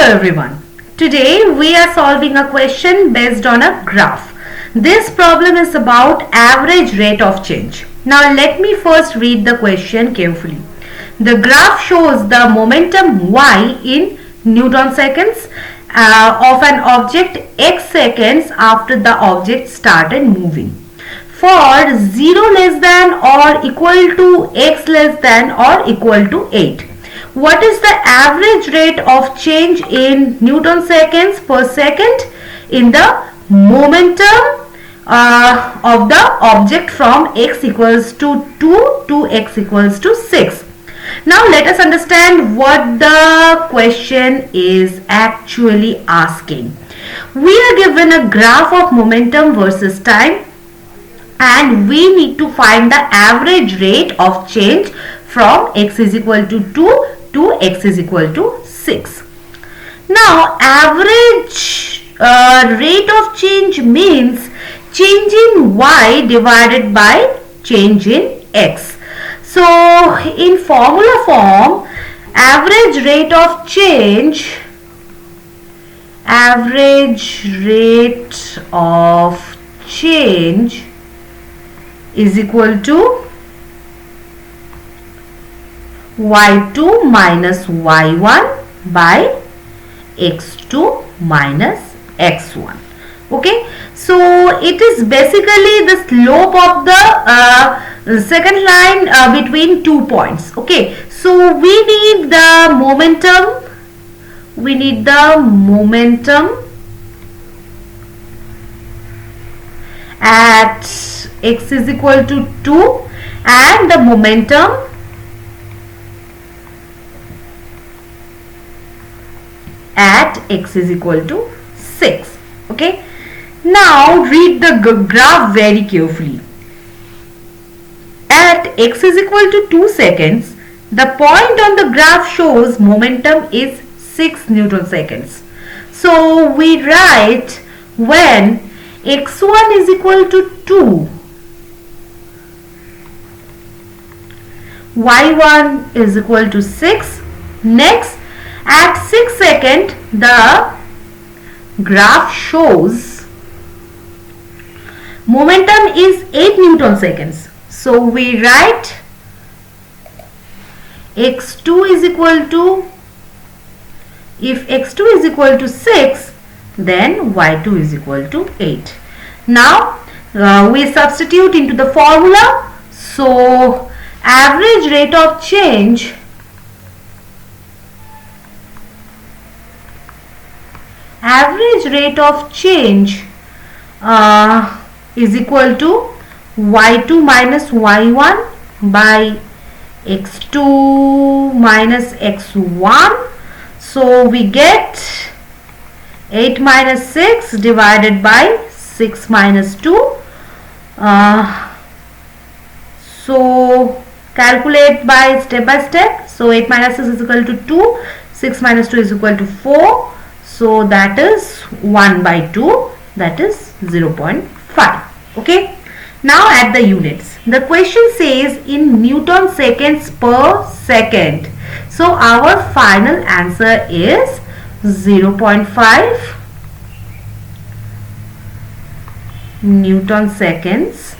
everyone. Today we are solving a question based on a graph. This problem is about average rate of change. Now let me first read the question carefully. The graph shows the momentum y in Newton seconds of an object x seconds after the object started moving. For 0 less than or equal to x less than or equal to 8. What is the average rate of change in Newton seconds per second in the momentum of the object from x equals to 2 to x equals to 6? Now let us understand what the question is actually asking. We are given a graph of momentum versus time, and we need to find the average rate of change from x is equal to 2 to x is equal to 6. Now average rate of change means change in y divided by change in x. So in formula form, average rate of change is equal to y2 minus y1 by x2 minus x1. Okay, so it is basically the slope of the second line between 2 points. Okay, so we need the momentum. At x is equal to 2 and the momentum at x is equal to 6. Okay, now read the graph very carefully. At x is equal to 2 seconds, the point on the graph shows momentum is 6 Newton seconds. So we write when x1 is equal to 2, y1 is equal to 6. Next, at 6 seconds, the graph shows momentum is 8 Newton seconds. So we write x2 is equal to, if x2 is equal to 6, then y2 is equal to 8. Now we substitute into the formula. So average rate of change is equal to y2 minus y1 by x2 minus x1. So we get 8 minus 6 divided by 6 minus 2. So calculate by step. So 8 minus 6 is equal to 2. 6 minus 2 is equal to 4. So that is 1 by 2, that is 0.5. Okay. Now add the units. The question says in Newton seconds per second. So our final answer is 0.5 Newton seconds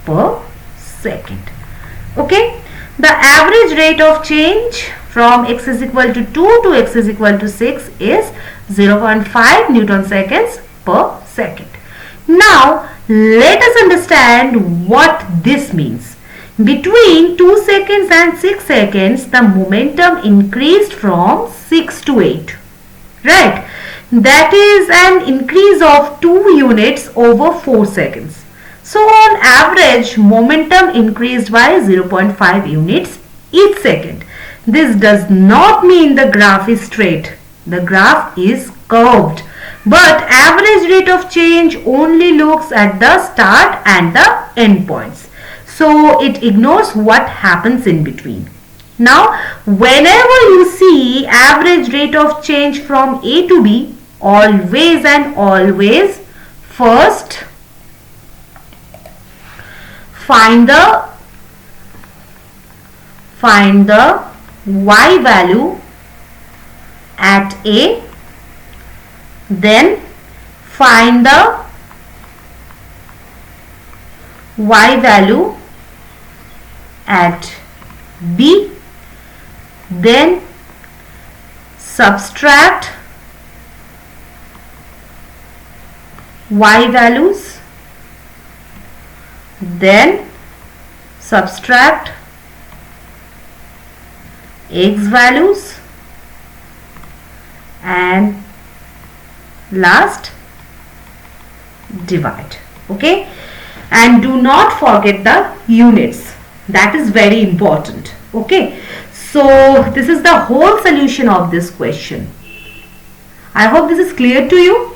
per second. Okay. The average rate of change from x is equal to 2 to x is equal to 6 is 0.5 Newton seconds per second. Now let us understand what this means. Between 2 seconds and 6 seconds, the momentum increased from 6 to 8. Right? That is an increase of 2 units over 4 seconds. So on average, momentum increased by 0.5 units each second. This does not mean the graph is straight. The graph is curved. But average rate of change only looks at the start and the end points. So it ignores what happens in between. Now, whenever you see average rate of change from A to B, always and always first find the y value at A, then find the y value at B, then subtract y values, then subtract x values, and last divide. Okay, and do not forget the units, that is very important. Okay, so this is the whole solution of this question. I hope this is clear to you.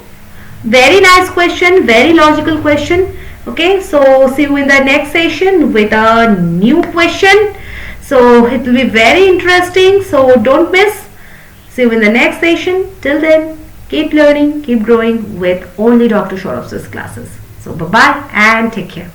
Very nice question, very logical question. Okay, so see you in the next session with a new question. So it will be very interesting, so don't miss. See you in the next session. Till then, keep learning, keep growing with only Dr. Sourav's classes. So bye bye and take care.